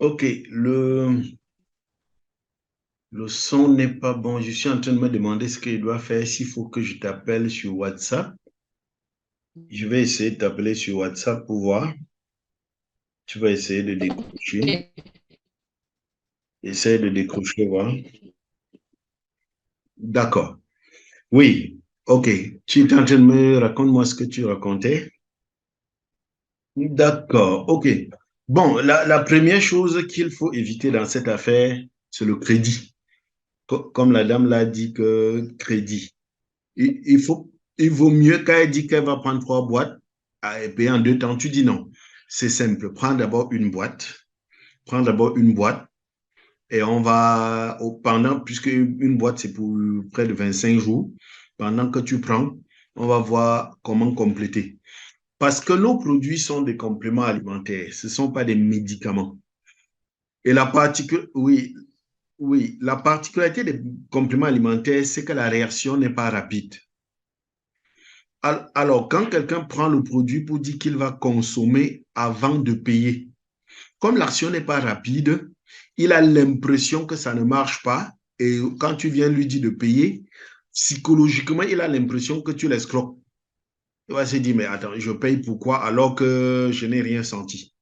Ok, le son n'est pas bon. Je suis en train de me demander ce qu'il doit faire, s'il faut que je t'appelle sur WhatsApp. Je vais essayer de t'appeler sur WhatsApp pour voir. Tu vas essayer de décrocher. Essaye de décrocher, voir. D'accord. Oui, ok. Tu es en train de me raconte-moi ce que tu racontais. D'accord, ok. Bon, la première chose qu'il faut éviter dans cette affaire, c'est le crédit. Comme la dame l'a dit, que crédit. Il faut, il vaut mieux quand elle dit qu'elle va prendre 3 boîtes et payer en 2 temps. Tu dis non. C'est simple. Prends d'abord une boîte. Prends d'abord une boîte et on va, pendant, puisque une boîte c'est pour près de 25 jours, pendant que tu prends, on va voir comment compléter. Parce que nos produits sont des compléments alimentaires, ce ne sont pas des médicaments. Et oui, oui, la particularité des compléments alimentaires, c'est que la réaction n'est pas rapide. Alors, quand quelqu'un prend le produit pour dire qu'il va consommer avant de payer, comme l'action n'est pas rapide, il a l'impression que ça ne marche pas. Et quand tu viens lui dire de payer, psychologiquement, il a l'impression que tu l'escroques. Il va se dire, mais attends, je paye pourquoi alors que je n'ai rien senti?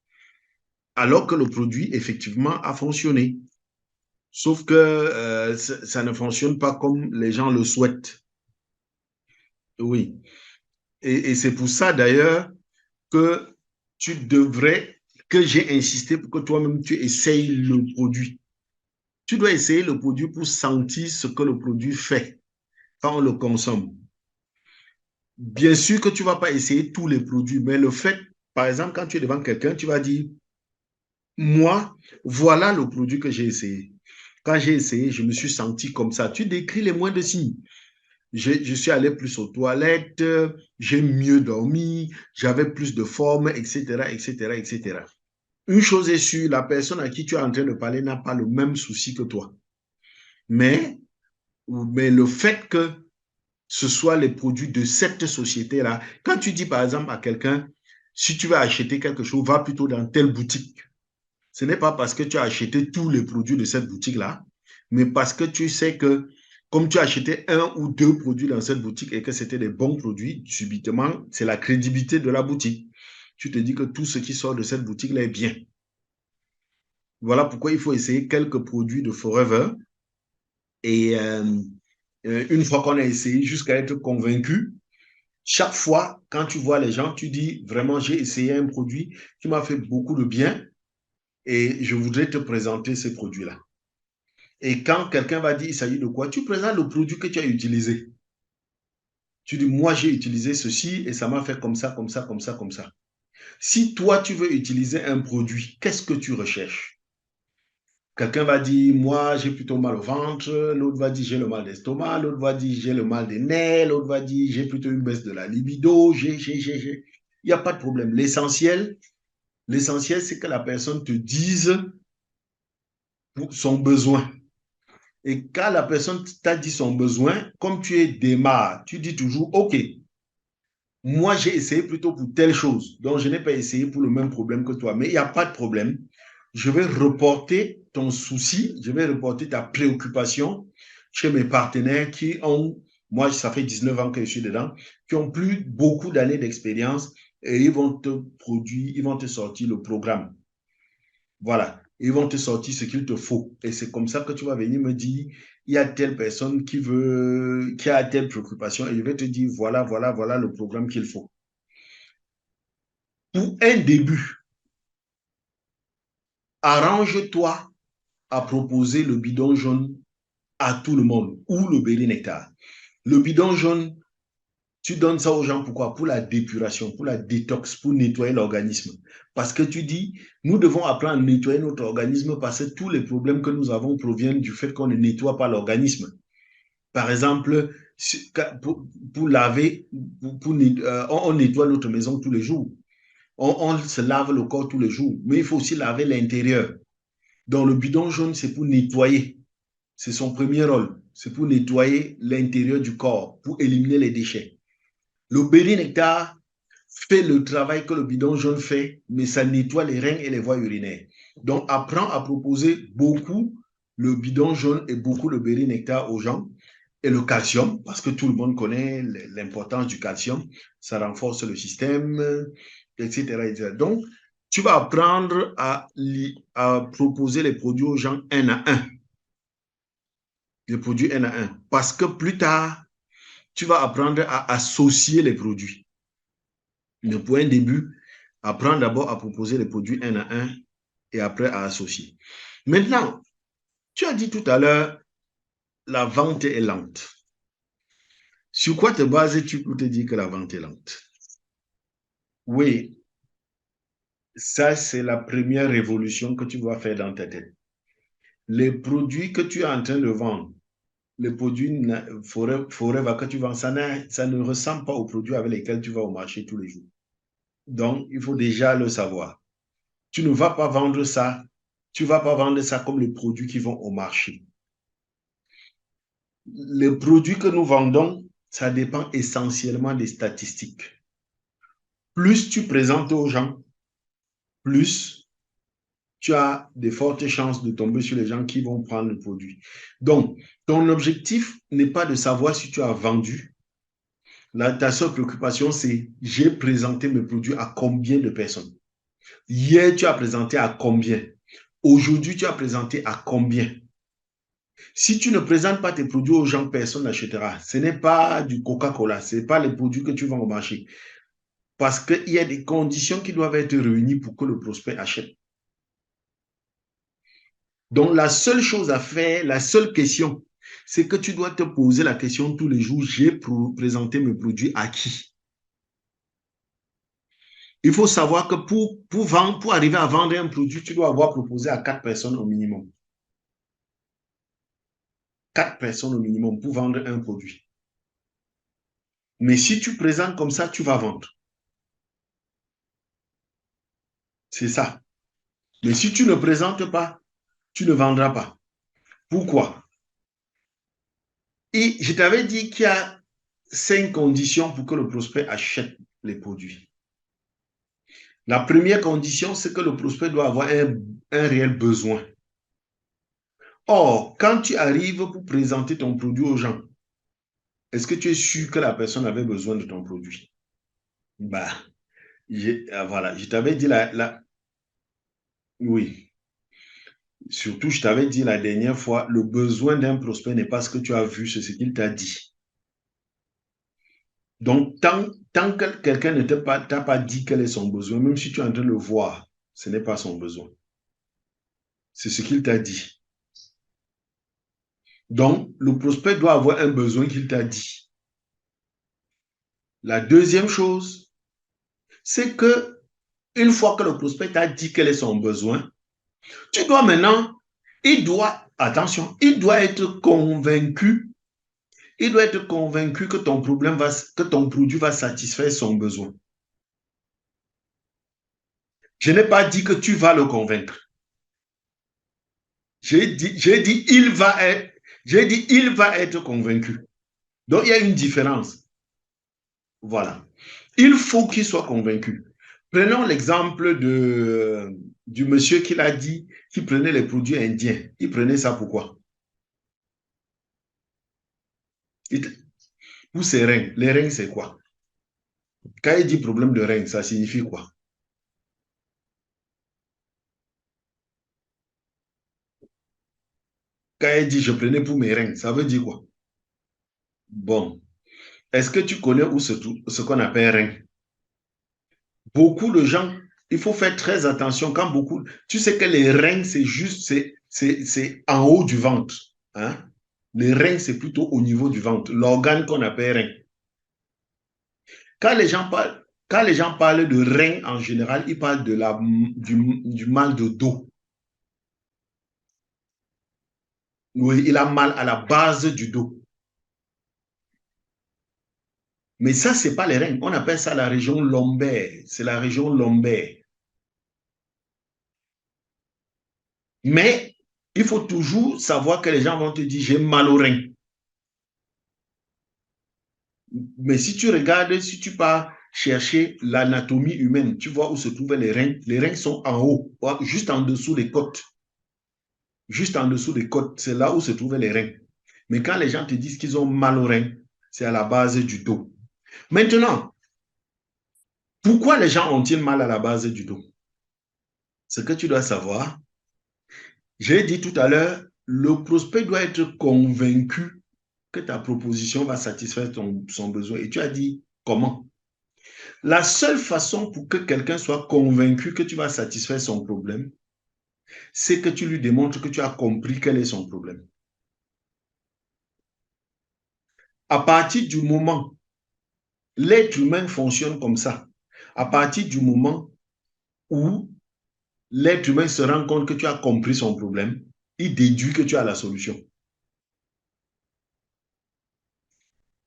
Alors que le produit, effectivement, a fonctionné. Sauf que ça ne fonctionne pas comme les gens le souhaitent. Oui. Et c'est pour ça, d'ailleurs, que tu devrais, que j'ai insisté pour que toi-même tu essayes le produit. Tu dois essayer le produit pour sentir ce que le produit fait quand on le consomme. Bien sûr que tu ne vas pas essayer tous les produits, mais le fait, par exemple, quand tu es devant quelqu'un, tu vas dire, moi, voilà le produit que j'ai essayé. Quand j'ai essayé, je me suis senti comme ça. Tu décris les moindres signes. Je suis allé plus aux toilettes, j'ai mieux dormi, j'avais plus de forme, etc., etc., etc. Une chose est sûre, la personne à qui tu es en train de parler n'a pas le même souci que toi. Mais, mais le fait que ce soit les produits de cette société-là, quand tu dis par exemple à quelqu'un, si tu veux acheter quelque chose, va plutôt dans telle boutique. Ce n'est pas parce que tu as acheté tous les produits de cette boutique-là, mais parce que tu sais que comme tu as acheté 1 ou 2 produits dans cette boutique et que c'était des bons produits, subitement, c'est la crédibilité de la boutique. Tu te dis que tout ce qui sort de cette boutique-là est bien. Voilà pourquoi il faut essayer quelques produits de Forever. Et une fois qu'on a essayé, jusqu'à être convaincu, chaque fois, quand tu vois les gens, tu dis vraiment, j'ai essayé un produit qui m'a fait beaucoup de bien et je voudrais te présenter ce produit-là. Et quand quelqu'un va dire, il s'agit de quoi, tu présentes le produit que tu as utilisé. Tu dis, moi, j'ai utilisé ceci et ça m'a fait comme ça, comme ça, comme ça, comme ça. Si toi, tu veux utiliser un produit, qu'est-ce que tu recherches? Quelqu'un va dire, moi, j'ai plutôt mal au ventre. L'autre va dire, j'ai le mal d'estomac. L'autre va dire, j'ai le mal des nerfs. L'autre va dire, j'ai plutôt une baisse de la libido. J'ai. Il n'y a pas de problème. L'essentiel, c'est que la personne te dise son besoin. Et quand la personne t'a dit son besoin, comme tu es démarre, tu dis toujours, OK, moi, j'ai essayé plutôt pour telle chose. Donc, je n'ai pas essayé pour le même problème que toi. Mais il n'y a pas de problème. Je vais reporter ton souci, je vais reporter ta préoccupation chez mes partenaires qui ont, moi, ça fait 19 ans que je suis dedans, qui ont plus beaucoup d'années d'expérience et ils vont te produire, ils vont te sortir le programme. Voilà. Ils vont te sortir ce qu'il te faut. Et c'est comme ça que tu vas venir me dire, il y a telle personne qui a telle préoccupation et je vais te dire, voilà, voilà, voilà le programme qu'il faut. Pour un début, arrange-toi à proposer le bidon jaune à tout le monde ou le béni nectar. Le bidon jaune, tu donnes ça aux gens pourquoi? Pour la dépuration, pour la détox, pour nettoyer l'organisme. Parce que tu dis, nous devons apprendre à nettoyer notre organisme parce que tous les problèmes que nous avons proviennent du fait qu'on ne nettoie pas l'organisme. Par exemple, pour laver, on nettoie notre maison tous les jours. On se lave le corps tous les jours, mais il faut aussi laver l'intérieur. Donc, le bidon jaune, c'est pour nettoyer. C'est son premier rôle. C'est pour nettoyer l'intérieur du corps, pour éliminer les déchets. Le béni-nectar fait le travail que le bidon jaune fait, mais ça nettoie les reins et les voies urinaires. Donc, apprends à proposer beaucoup le bidon jaune et beaucoup le berry nectar aux gens et le calcium, parce que tout le monde connaît l'importance du calcium, ça renforce le système, etc., etc. Donc, tu vas apprendre à proposer les produits aux gens un à un, les produits un à un, parce que plus tard, tu vas apprendre à associer les produits. Mais pour un début, apprends d'abord à proposer les produits un à un et après à associer. Maintenant, tu as dit tout à l'heure, la vente est lente. Sur quoi te bases-tu pour te dire que la vente est lente? Oui, ça, c'est la première révolution que tu vas faire dans ta tête. Les produits que tu es en train de vendre, les produits Forever que tu vends, ça ne ressemble pas aux produits avec lesquels tu vas au marché tous les jours. Donc, il faut déjà le savoir. Tu ne vas pas vendre ça, tu ne vas pas vendre ça comme les produits qui vont au marché. Les produits que nous vendons, ça dépend essentiellement des statistiques. Plus tu présentes aux gens, plus tu as de fortes chances de tomber sur les gens qui vont prendre le produit. Donc, ton objectif n'est pas de savoir si tu as vendu. Là, ta seule préoccupation, c'est j'ai présenté mes produits à combien de personnes. Hier, tu as présenté à combien. Aujourd'hui, tu as présenté à combien. Si tu ne présentes pas tes produits aux gens, personne n'achètera. Ce n'est pas du Coca-Cola, ce n'est pas les produits que tu vends au marché. Parce qu'il y a des conditions qui doivent être réunies pour que le prospect achète. Donc, la seule chose à faire, la seule question, c'est que tu dois te poser la question tous les jours, j'ai présenté mes produits à qui? Il faut savoir que pour arriver à vendre un produit, tu dois avoir proposé à 4 personnes au minimum. 4 personnes au minimum pour vendre un produit. Mais si tu présentes comme ça, tu vas vendre. C'est ça. Mais si tu ne présentes pas, tu ne vendras pas. Pourquoi? Et je t'avais dit qu'il y a 5 conditions pour que le prospect achète les produits. La première condition, c'est que le prospect doit avoir un réel besoin. Or, quand tu arrives pour présenter ton produit aux gens, est-ce que tu es sûr que la personne avait besoin de ton produit? Bah, voilà, je t'avais dit oui. Surtout, je t'avais dit la dernière fois, le besoin d'un prospect n'est pas ce que tu as vu, c'est ce qu'il t'a dit. Donc, tant que quelqu'un ne t'a pas dit quel est son besoin, même si tu es en train de le voir, ce n'est pas son besoin. C'est ce qu'il t'a dit. Donc, le prospect doit avoir un besoin qu'il t'a dit. La deuxième chose, c'est que une fois que le prospect t'a dit quel est son besoin, tu dois maintenant, attention, il doit être convaincu, que ton produit va satisfaire son besoin. Je n'ai pas dit que tu vas le convaincre. J'ai dit il va être convaincu. Donc, il y a une différence. Voilà. Il faut qu'il soit convaincu. Prenons l'exemple du monsieur qui l'a dit qu'il prenait les produits indiens. Il prenait ça pourquoi? Pour ses reins. Les reins, c'est quoi? Quand il dit problème de reins, ça signifie quoi? Quand il dit je prenais pour mes reins, ça veut dire quoi? Bon. Est-ce que tu connais où ce qu'on appelle rein? Beaucoup de gens, il faut faire très attention quand beaucoup. Tu sais que les reins, c'est juste, c'est en haut du ventre. Hein? Les reins, c'est plutôt au niveau du ventre, l'organe qu'on appelle rein. Quand les gens parlent de rein en général, ils parlent du mal de dos. Oui, il a mal à la base du dos. Mais ça, ce n'est pas les reins. On appelle ça la région lombaire. C'est la région lombaire. Mais il faut toujours savoir que les gens vont te dire, j'ai mal aux reins. Mais si tu regardes, si tu pars chercher l'anatomie humaine, tu vois où se trouvaient les reins. Les reins sont en haut, juste en dessous des côtes. Juste en dessous des côtes, c'est là où se trouvaient les reins. Mais quand les gens te disent qu'ils ont mal aux reins, c'est à la base du dos. Maintenant, pourquoi les gens ont-ils mal à la base du dos? Ce que tu dois savoir, j'ai dit tout à l'heure, le prospect doit être convaincu que ta proposition va satisfaire son besoin. Et tu as dit comment? La seule façon pour que quelqu'un soit convaincu que tu vas satisfaire son problème, c'est que tu lui démontres que tu as compris quel est son problème. À partir du moment, l'être humain fonctionne comme ça. À partir du moment où l'être humain se rend compte que tu as compris son problème, il déduit que tu as la solution.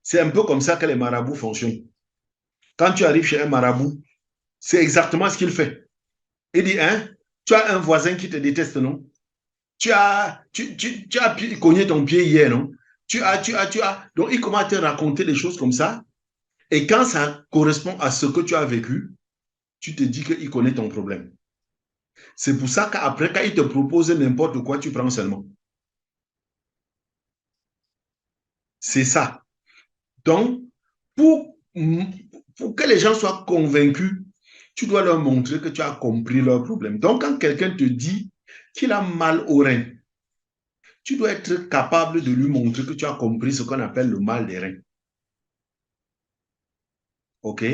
C'est un peu comme ça que les marabouts fonctionnent. Quand tu arrives chez un marabout, c'est exactement ce qu'il fait. Il dit, hein, tu as un voisin qui te déteste, non? Tu as cogné ton pied hier, non? Tu as. Donc, il commence à te raconter des choses comme ça. Et quand ça correspond à ce que tu as vécu, tu te dis qu'il connaît ton problème. C'est pour ça qu'après, quand il te propose n'importe quoi, tu prends seulement. C'est ça. Donc, pour, pour que les gens soient convaincus, tu dois leur montrer que tu as compris leur problème. Donc, quand quelqu'un te dit qu'il a mal au rein, tu dois être capable de lui montrer que tu as compris ce qu'on appelle le mal des reins. OK?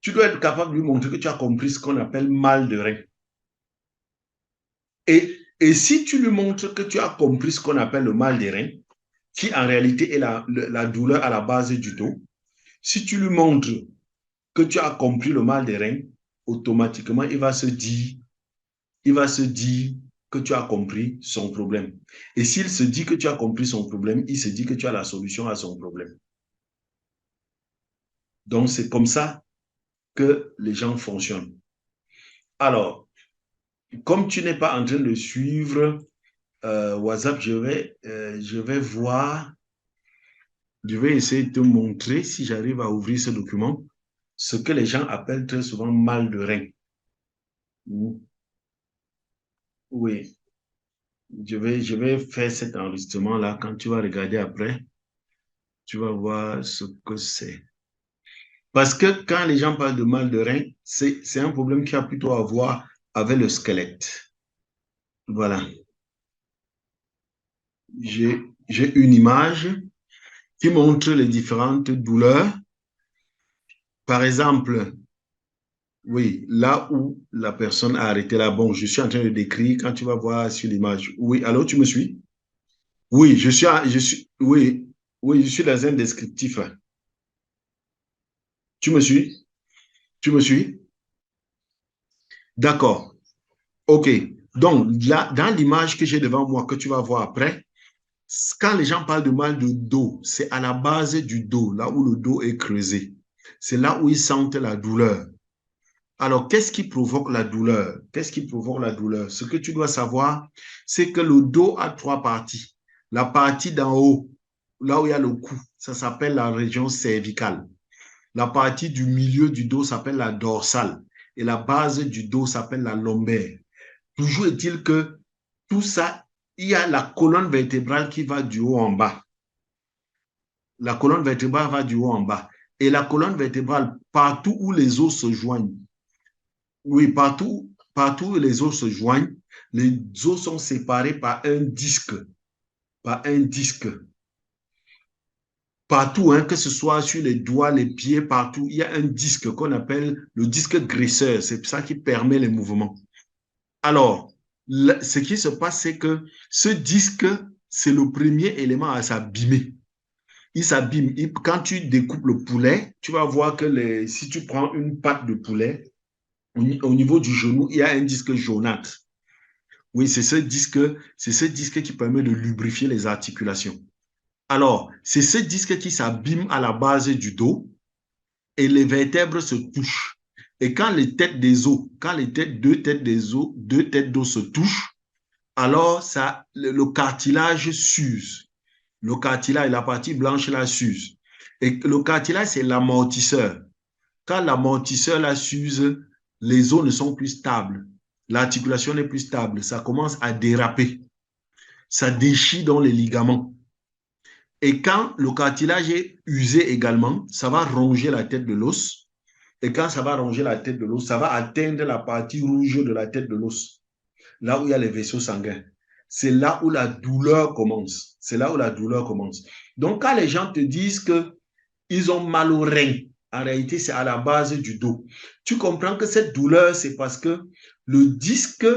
Tu dois être capable de lui montrer que tu as compris ce qu'on appelle mal de rein. Et si tu lui montres que tu as compris ce qu'on appelle le mal des reins, qui en réalité est la douleur à la base du dos, si tu lui montres que tu as compris le mal des reins, automatiquement, il va se dire que tu as compris son problème. Et s'il se dit que tu as compris son problème, il se dit que tu as la solution à son problème. Donc, c'est comme ça que les gens fonctionnent. Alors, comme tu n'es pas en train de suivre WhatsApp, je vais voir, je vais essayer de te montrer, si j'arrive à ouvrir ce document, ce que les gens appellent très souvent mal de rein. Oui, je vais faire cet enregistrement-là. Quand tu vas regarder après, tu vas voir ce que c'est. Parce que quand les gens parlent de mal de rein, c'est un problème qui a plutôt à voir avec le squelette. Voilà. J'ai une image qui montre les différentes douleurs. Par exemple, oui, là où la personne a arrêté là, bon, je suis en train de décrire quand tu vas voir sur l'image. Oui, alors tu me suis? Oui, oui, oui, je suis dans un descriptif. Tu me suis? Tu me suis? D'accord. OK. Donc, là, dans l'image que j'ai devant moi, que tu vas voir après, quand les gens parlent de mal de dos, c'est à la base du dos, là où le dos est creusé. C'est là où ils sentent la douleur. Alors, qu'est-ce qui provoque la douleur? Qu'est-ce qui provoque la douleur? Ce que tu dois savoir, c'est que le dos a trois parties. La partie d'en haut, là où il y a le cou, ça s'appelle la région cervicale. La partie du milieu du dos s'appelle la dorsale. Et la base du dos s'appelle la lombaire. Toujours est-il que tout ça, il y a la colonne vertébrale qui va du haut en bas. La colonne vertébrale va du haut en bas. Et la colonne vertébrale, partout où les os se joignent, oui, partout où les os se joignent, les os sont séparés par un disque. Par un disque. Partout, hein, que ce soit sur les doigts, les pieds, partout, il y a un disque qu'on appelle le disque graisseur. C'est ça qui permet les mouvements. Alors, ce qui se passe, c'est que ce disque, c'est le premier élément à s'abîmer. Il s'abîme. Quand tu découpes le poulet, tu vas voir que si tu prends une patte de poulet, au niveau du genou, il y a un disque jaunâtre. Oui, c'est ce disque qui permet de lubrifier les articulations. Alors, c'est ce disque qui s'abîme à la base du dos et les vertèbres se touchent. Et quand les têtes des os, quand deux têtes des os, deux têtes d'os se touchent, alors le cartilage s'use. Le cartilage, la partie blanche là s'use. Et le cartilage, c'est l'amortisseur. Quand l'amortisseur la s'use, les os ne sont plus stables. L'articulation n'est plus stable. Ça commence à déraper. Ça déchire dans les ligaments. Et quand le cartilage est usé également, ça va ronger la tête de l'os. Et quand ça va ronger la tête de l'os, ça va atteindre la partie rouge de la tête de l'os, là où il y a les vaisseaux sanguins. C'est là où la douleur commence. C'est là où la douleur commence. Donc, quand les gens te disent qu'ils ont mal au rein, en réalité, c'est à la base du dos. Tu comprends que cette douleur, c'est parce que le disque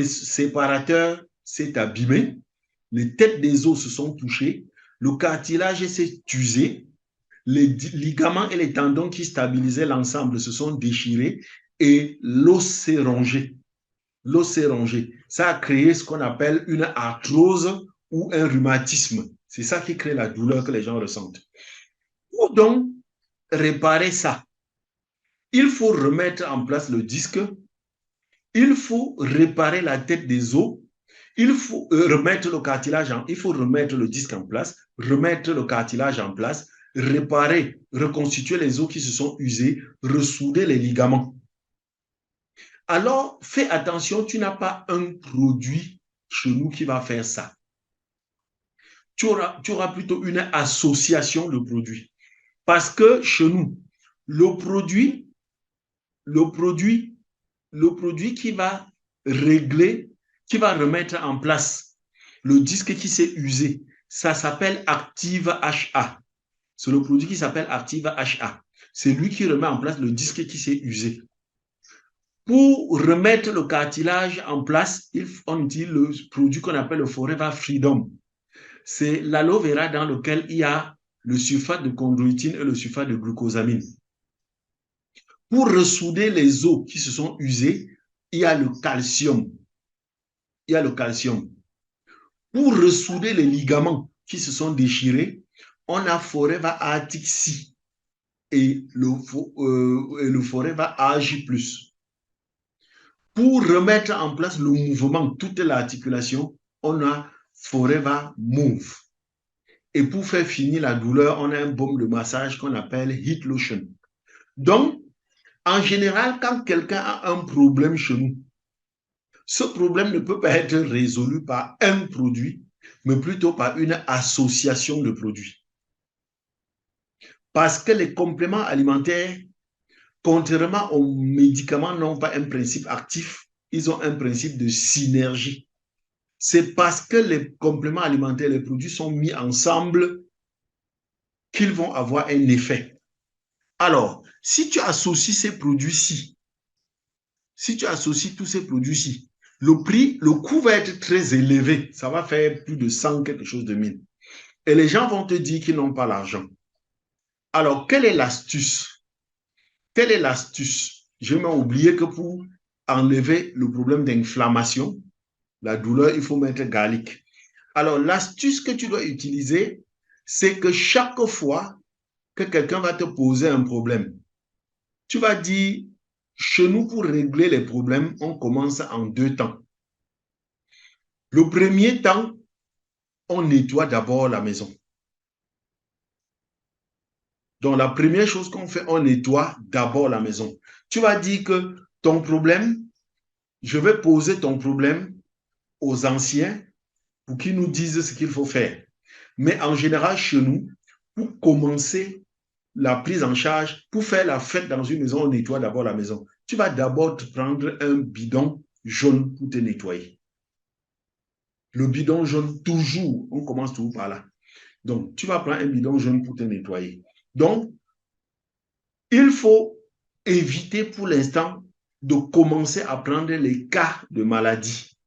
séparateur s'est abîmé, les têtes des os se sont touchées, le cartilage s'est usé, les ligaments et les tendons qui stabilisaient l'ensemble se sont déchirés et l'os s'est rongé. L'os s'est rongé. Ça a créé ce qu'on appelle une arthrose ou un rhumatisme. C'est ça qui crée la douleur que les gens ressentent. Pour donc réparer ça, il faut remettre en place le disque, il faut réparer la tête des os, il faut remettre le cartilage il faut remettre le disque en place, remettre le cartilage en place, réparer, reconstituer les os qui se sont usés, ressouder les ligaments. Alors, fais attention, tu n'as pas un produit chez nous qui va faire ça. Tu auras plutôt une association de produits. Parce que chez nous, le produit qui va régler, qui va remettre en place le disque qui s'est usé, ça s'appelle Active HA. C'est le produit qui s'appelle Active HA. C'est lui qui remet en place le disque qui s'est usé. Pour remettre le cartilage en place, on utilise le produit qu'on appelle le Forever Freedom. C'est l'aloe vera dans lequel il y a le sulfate de chondroïtine et le sulfate de glucosamine. Pour ressouder les os qui se sont usés, il y a le calcium. Il y a le calcium. Pour ressouder les ligaments qui se sont déchirés, on a Forever Arctic Sea et le Forever AJ+. Pour remettre en place le mouvement, toute l'articulation, on a Forever Move. Et pour faire finir la douleur, on a un baume de massage qu'on appelle Heat Lotion. Donc, en général, quand quelqu'un a un problème chez nous, ce problème ne peut pas être résolu par un produit, mais plutôt par une association de produits. Parce que les compléments alimentaires, contrairement aux médicaments, n'ont pas un principe actif, ils ont un principe de synergie. C'est parce que les compléments alimentaires, les produits sont mis ensemble qu'ils vont avoir un effet. Alors, si tu associes ces produits-ci, si tu associes tous ces produits-ci, le coût va être très élevé. Ça va faire plus de 100 quelque chose de mille. Et les gens vont te dire qu'ils n'ont pas l'argent. Alors, quelle est l'astuce? Quelle est l'astuce? Je m'ai oublié que pour enlever le problème d'inflammation, la douleur, il faut mettre garlic. Alors, l'astuce que tu dois utiliser, c'est que chaque fois que quelqu'un va te poser un problème, tu vas dire, chez nous, pour régler les problèmes, on commence en 2 temps. Le premier temps, on nettoie d'abord la maison. Donc, la première chose qu'on fait, on nettoie d'abord la maison. Tu vas dire que ton problème, je vais poser ton problème aux anciens pour qu'ils nous disent ce qu'il faut faire. Mais en général, chez nous, pour commencer la prise en charge, pour faire la fête dans une maison, on nettoie d'abord la maison. Tu vas d'abord te prendre un bidon jaune pour te nettoyer. Le bidon jaune, toujours, on commence toujours par là. Donc, tu vas prendre un bidon jaune pour te nettoyer. Donc, il faut éviter pour l'instant de commencer à prendre les cas de maladie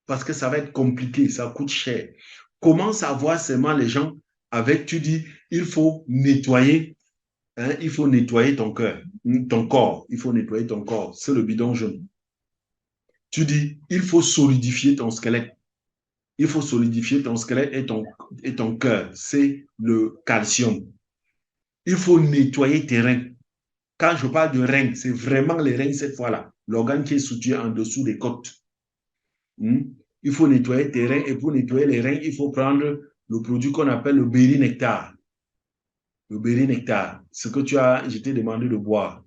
parce que ça va être compliqué, ça coûte cher. Commence à voir seulement les gens avec, tu dis, il faut nettoyer, il faut nettoyer ton corps, il faut nettoyer ton corps, c'est le bidon jaune. Tu dis, il faut solidifier ton squelette. Il faut solidifier ton squelette et ton cœur, c'est le calcium. Il faut nettoyer tes reins. Quand je parle de reins, c'est vraiment les reins cette fois-là, l'organe qui est situé en dessous des côtes. Il faut nettoyer tes reins et pour nettoyer les reins, il faut prendre le produit qu'on appelle le béri-nectar. le berry nectar, ce que je t'ai demandé de boire.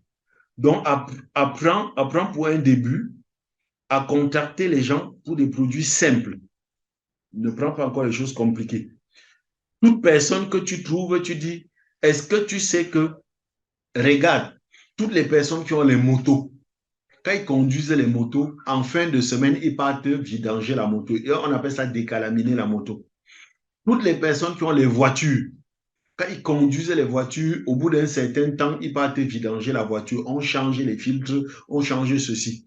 Donc, apprends pour un début à contacter les gens pour des produits simples. Ne prends pas encore les choses compliquées. Toute personne que tu trouves, tu dis, est-ce que tu sais que, regarde, toutes les personnes qui ont les motos, quand ils conduisent les motos, en fin de semaine, ils partent vidanger la moto. Et on appelle ça décalaminer la moto. Toutes les personnes qui ont les voitures, quand ils conduisent les voitures, au bout d'un certain temps, ils partent vidanger la voiture. On change les filtres, on change ceci.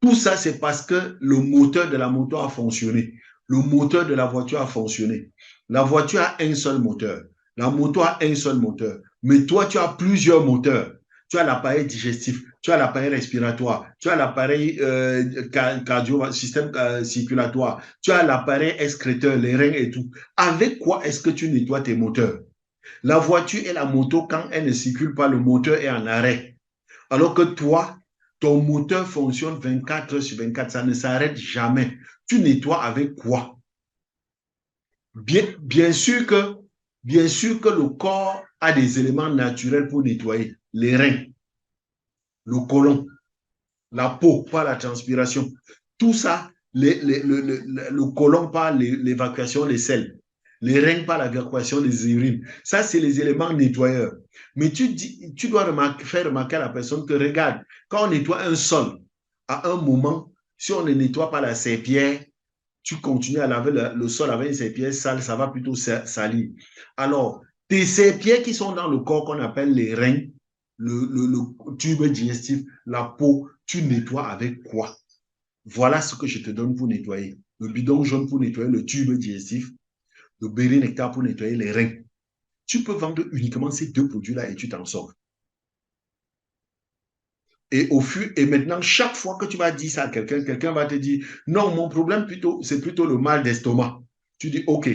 Tout ça, c'est parce que le moteur de la moto a fonctionné. Le moteur de la voiture a fonctionné. La voiture a un seul moteur. La moto a un seul moteur. Mais toi, tu as plusieurs moteurs. Tu as l'appareil digestif, tu as l'appareil respiratoire, tu as l'appareil cardio, système circulatoire, tu as l'appareil excréteur, les reins et tout. Avec quoi est-ce que tu nettoies tes moteurs? La voiture et la moto, quand elles ne circulent pas, le moteur est en arrêt. Alors que toi, ton moteur fonctionne 24 heures sur 24, ça ne s'arrête jamais. Tu nettoies avec quoi? Bien sûr que le corps a des éléments naturels pour nettoyer. Les reins, le côlon, la peau par la transpiration. Tout ça, le côlon par l'évacuation des selles, les reins par l'évacuation des urines. Ça, c'est les éléments nettoyeurs. Mais tu dois faire remarquer à la personne que, regarde, quand on nettoie un sol, à un moment, si on ne nettoie pas la serpillière, tu continues à laver le sol avec une serpillière sale, ça va plutôt salir. Alors, tes serpillères qui sont dans le corps qu'on appelle les reins, le tube digestif, la peau, tu nettoies avec quoi? Voilà ce que je te donne pour nettoyer. Le bidon jaune pour nettoyer le tube digestif, le berry nectar pour nettoyer les reins. Tu peux vendre uniquement ces deux produits-là et tu t'en sors. Et maintenant, chaque fois que tu vas dire ça à quelqu'un, quelqu'un va te dire, non, mon problème c'est plutôt le mal d'estomac. Tu dis, OK,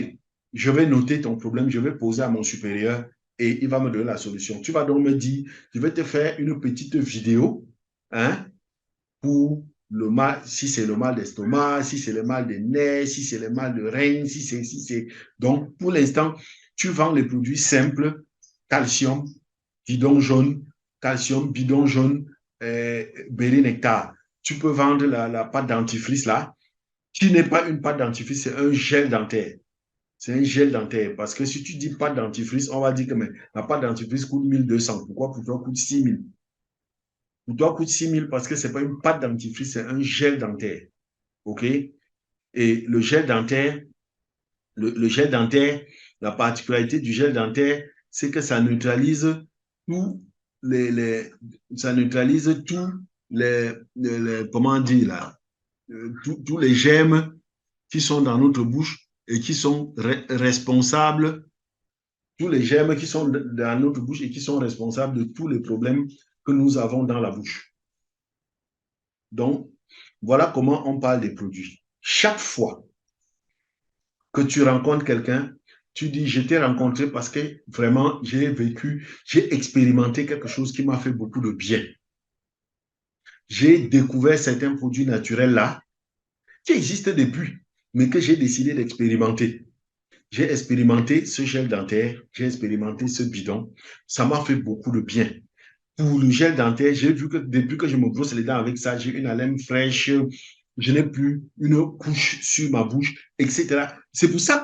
je vais noter ton problème, je vais poser à mon supérieur et il va me donner la solution. Tu vas donc me dire, je vais te faire une petite vidéo, hein, pour le mal, si c'est le mal d'estomac, si c'est le mal des nerfs, si c'est le mal de rein, si c'est. Donc, pour l'instant, tu vends les produits simples, calcium, bidon jaune, calcium, bidon jaune, berry nectar. Tu peux vendre la pâte dentifrice là, qui n'est pas une pâte dentifrice, c'est un gel dentaire. C'est un gel dentaire. Parce que si tu dis pâte dentifrice, on va dire que mais, la pâte dentifrice coûte 1200. Pourquoi pour toi coûte 6000? Pour toi coûte 6000 parce que ce n'est pas une pâte dentifrice, c'est un gel dentaire. OK? Et le gel dentaire, la particularité du gel dentaire, c'est que ça neutralise tous ça neutralise tous comment dire là, tous les germes qui sont dans notre bouche et qui sont responsables, tous les germes qui sont dans notre bouche et qui sont responsables de tous les problèmes que nous avons dans la bouche. Donc, voilà comment on parle des produits. Chaque fois que tu rencontres quelqu'un, tu dis, je t'ai rencontré parce que vraiment, j'ai expérimenté quelque chose qui m'a fait beaucoup de bien. J'ai découvert certains produits naturels là, qui existent depuis, mais que j'ai décidé d'expérimenter. J'ai expérimenté ce gel dentaire, j'ai expérimenté ce bidon. Ça m'a fait beaucoup de bien. Pour le gel dentaire, j'ai vu que depuis que je me brosse les dents avec ça, j'ai une haleine fraîche, je n'ai plus une couche sur ma bouche, etc. C'est pour ça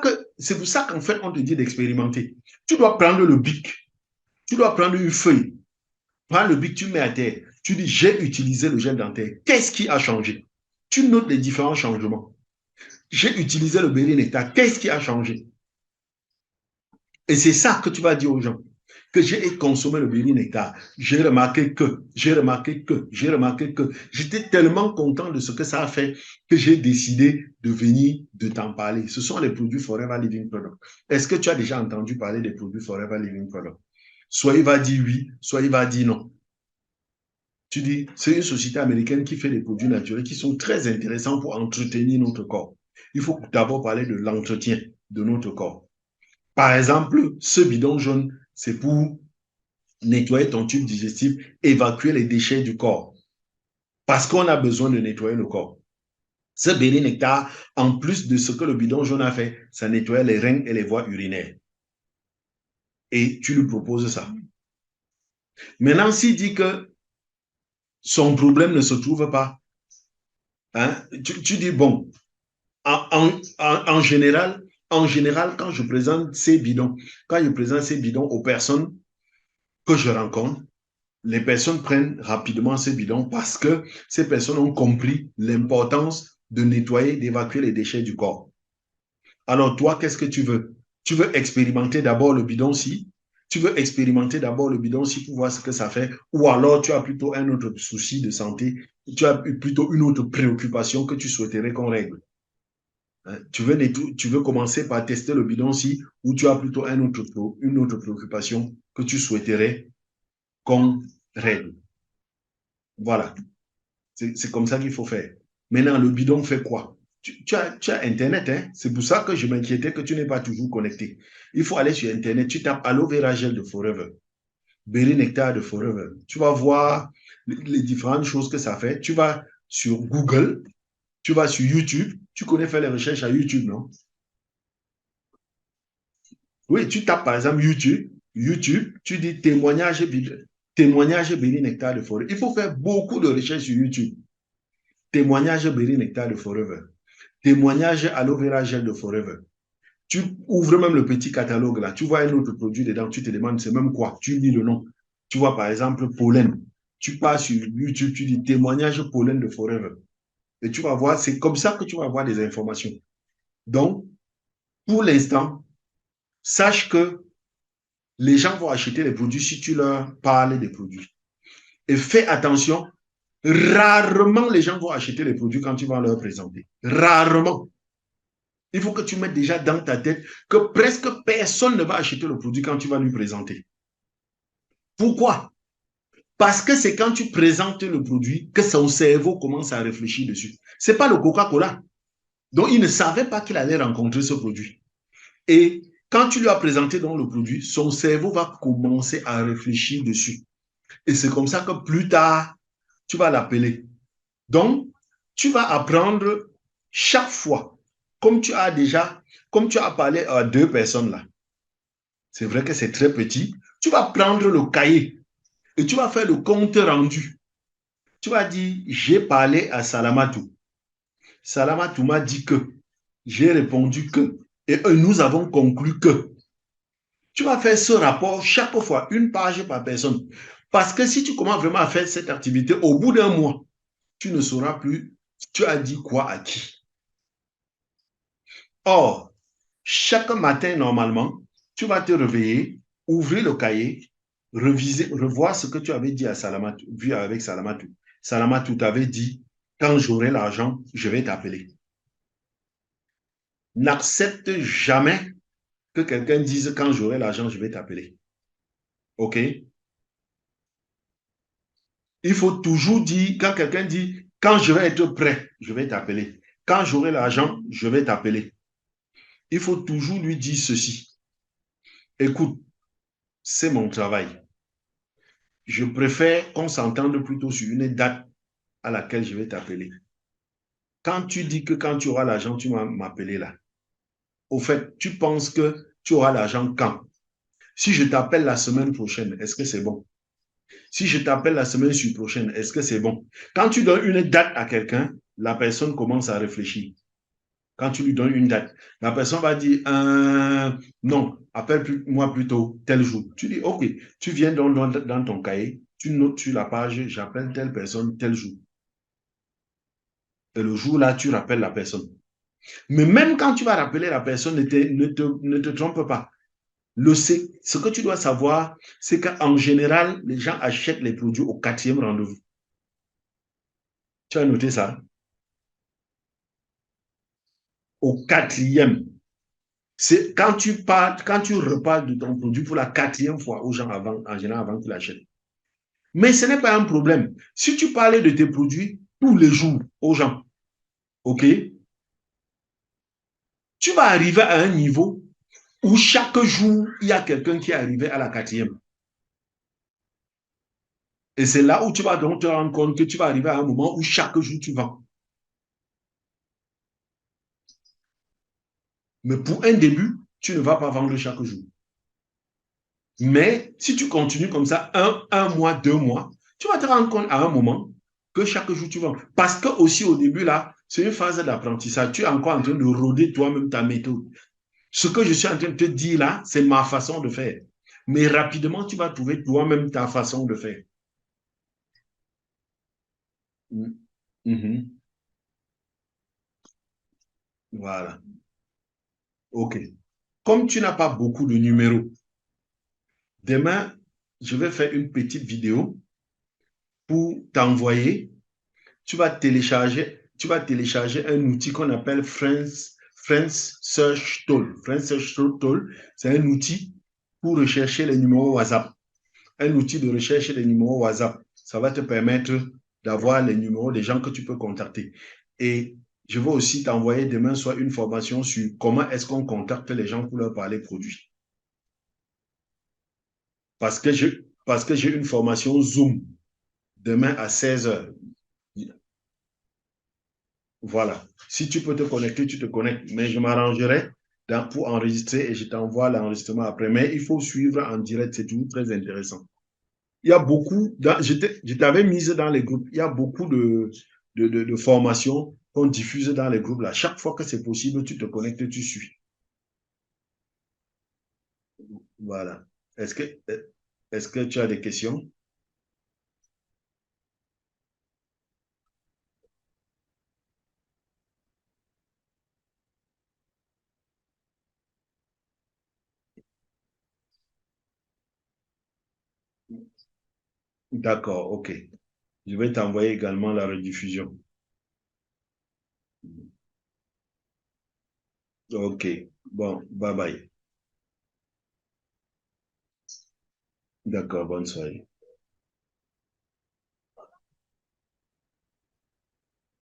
qu'en fait, on te dit d'expérimenter. Tu dois prendre le bic, tu dois prendre une feuille, prends le bic, tu mets à terre. Tu dis, j'ai utilisé le gel dentaire. Qu'est-ce qui a changé? Tu notes les différents changements. J'ai utilisé le berry nectar. Qu'est-ce qui a changé? Et c'est ça que tu vas dire aux gens. Que j'ai consommé le berry nectar. J'ai remarqué que. J'étais tellement content de ce que ça a fait que j'ai décidé de venir de t'en parler. Ce sont les produits Forever Living Product. Est-ce que tu as déjà entendu parler des produits Forever Living Product? Soit il va dire oui, soit il va dire non. Tu dis, c'est une société américaine qui fait des produits naturels qui sont très intéressants pour entretenir notre corps. Il faut d'abord parler de l'entretien de notre corps. Par exemple, ce bidon jaune, c'est pour nettoyer ton tube digestif, évacuer les déchets du corps. Parce qu'on a besoin de nettoyer le corps. Ce berry nectar, en plus de ce que le bidon jaune a fait, ça nettoie les reins et les voies urinaires. et tu lui proposes ça. Maintenant, s'il dit que son problème ne se trouve pas, hein, tu dis, bon, en général, quand je présente ces bidons, quand je présente ces bidons aux personnes que je rencontre, les personnes prennent rapidement ces bidons parce que ces personnes ont compris l'importance de nettoyer, d'évacuer les déchets du corps. Alors toi, qu'est-ce que tu veux? Tu veux expérimenter d'abord le bidon-ci, tu veux expérimenter d'abord le bidon-ci pour voir ce que ça fait, ou alors tu as plutôt un autre souci de santé, tu as plutôt une autre préoccupation que tu souhaiterais qu'on règle. Hein? Tu veux commencer par tester le bidon-ci, ou tu as plutôt une autre préoccupation que tu souhaiterais qu'on règle. Voilà. C'est comme ça qu'il faut faire. Maintenant, le bidon fait quoi? Tu as Internet, hein? C'est pour ça que je m'inquiétais que tu n'es pas toujours connecté. Il faut aller sur Internet, tu tapes aloe vera gel de Forever, berry nectar de Forever. Tu vas voir les différentes choses que ça fait. Tu vas sur Google, tu vas sur YouTube. Tu connais faire les recherches à YouTube, non? Oui, tu tapes par exemple YouTube, tu dis témoignage berry nectar de Forever. Il faut faire beaucoup de recherches sur YouTube. Témoignage berry nectar de Forever. Témoignage aloe vera gel de Forever. Tu ouvres même le petit catalogue là, tu vois un autre produit dedans, tu te demandes c'est même quoi, tu lis le nom. Tu vois par exemple pollen. Tu pars sur YouTube, tu dis témoignage pollen de Forever. Et tu vas voir, c'est comme ça que tu vas avoir des informations. Donc, pour l'instant, sache que les gens vont acheter les produits si tu leur parles des produits. Et fais attention, rarement les gens vont acheter les produits quand tu vas leur présenter. Rarement. Il faut que tu mettes déjà dans ta tête que presque personne ne va acheter le produit quand tu vas lui présenter. Pourquoi? Parce que c'est quand tu présentes le produit que son cerveau commence à réfléchir dessus. Ce n'est pas le Coca-Cola. Donc, il ne savait pas qu'il allait rencontrer ce produit. Et quand tu lui as présenté donc le produit, son cerveau va commencer à réfléchir dessus. Et c'est comme ça que plus tard, tu vas l'appeler. Donc, tu vas apprendre chaque fois, comme tu as parlé à deux personnes là, c'est vrai que c'est très petit, tu vas prendre le cahier et tu vas faire le compte rendu. Tu vas dire, j'ai parlé à Salamatou. Salamatou m'a dit que, j'ai répondu que, et nous avons conclu que. Tu vas faire ce rapport chaque fois, une page par personne. Parce que si tu commences vraiment à faire cette activité, au bout d'un mois, tu ne sauras plus, tu as dit quoi à qui. Or, chaque matin, normalement, tu vas te réveiller, ouvrir le cahier, revoir ce que tu avais dit à Salamatou, vu avec Salamatou. Salamatou t'avait dit, quand j'aurai l'argent, je vais t'appeler. N'accepte jamais que quelqu'un dise, quand j'aurai l'argent, je vais t'appeler. OK? Il faut toujours dire, quand quelqu'un dit, quand je vais être prêt, je vais t'appeler. Quand j'aurai l'argent, je vais t'appeler. Il faut toujours lui dire ceci. Écoute, c'est mon travail. Je préfère qu'on s'entende plutôt sur une date à laquelle je vais t'appeler. Quand tu dis que quand tu auras l'argent, tu vas m'appeler là. Au fait, tu penses que tu auras l'argent quand? Si je t'appelle la semaine prochaine, est-ce que c'est bon? Si je t'appelle la semaine prochaine, est-ce que c'est bon? Quand tu donnes une date à quelqu'un, la personne commence à réfléchir. Quand tu lui donnes une date, la personne va dire non, appelle-moi plutôt tel jour. Tu dis OK, tu viens dans ton cahier, tu notes sur la page, j'appelle telle personne tel jour. Et le jour-là, tu rappelles la personne. Mais même quand tu vas rappeler la personne, ne te trompe pas. Ce que tu dois savoir, c'est qu'en général, les gens achètent les produits au quatrième rendez-vous. Tu as noté ça? Au quatrième. C'est quand tu reparles de ton produit pour la quatrième fois aux gens en général, avant qu'ils l'achètent. Mais ce n'est pas un problème. Si tu parlais de tes produits tous les jours aux gens, OK, tu vas arriver à un niveau où chaque jour, il y a quelqu'un qui est arrivé à la quatrième. Et c'est là où tu vas donc te rendre compte que tu vas arriver à un moment où chaque jour tu vends. Mais pour un début, tu ne vas pas vendre chaque jour. Mais si tu continues comme ça, un mois, 2 mois, tu vas te rendre compte à un moment que chaque jour tu vas. Parce que aussi au début, là, c'est une phase d'apprentissage. Tu es encore en train de rôder toi-même ta méthode. Ce que je suis en train de te dire là, c'est ma façon de faire. Mais rapidement, tu vas trouver toi-même ta façon de faire. Mm -hmm. Voilà. OK. Comme tu n'as pas beaucoup de numéros, demain, je vais faire une petite vidéo pour t'envoyer. Tu vas télécharger un outil qu'on appelle Friends Search Tool. Friends Search Tool, c'est un outil pour rechercher les numéros WhatsApp. Un outil de recherche des numéros WhatsApp. Ça va te permettre d'avoir les numéros des gens que tu peux contacter. Et je vais aussi t'envoyer demain soir une formation sur comment est-ce qu'on contacte les gens pour leur parler produits. Parce que j'ai une formation Zoom demain à 16 heures. Voilà. Si tu peux te connecter, tu te connectes. Mais je m'arrangerai pour enregistrer et je t'envoie l'enregistrement après. Mais il faut suivre en direct, c'est toujours très intéressant. Il y a beaucoup, je t'avais mise dans les groupes, il y a beaucoup de formations qu'on diffuse dans les groupes là. Chaque fois que c'est possible, tu te connectes, tu suis. Voilà. Est-ce que, est-ce que tu as des questions? D'accord, ok. Je vais t'envoyer également la rediffusion. Ok. Bon, bye bye. D'accord, bonne soirée.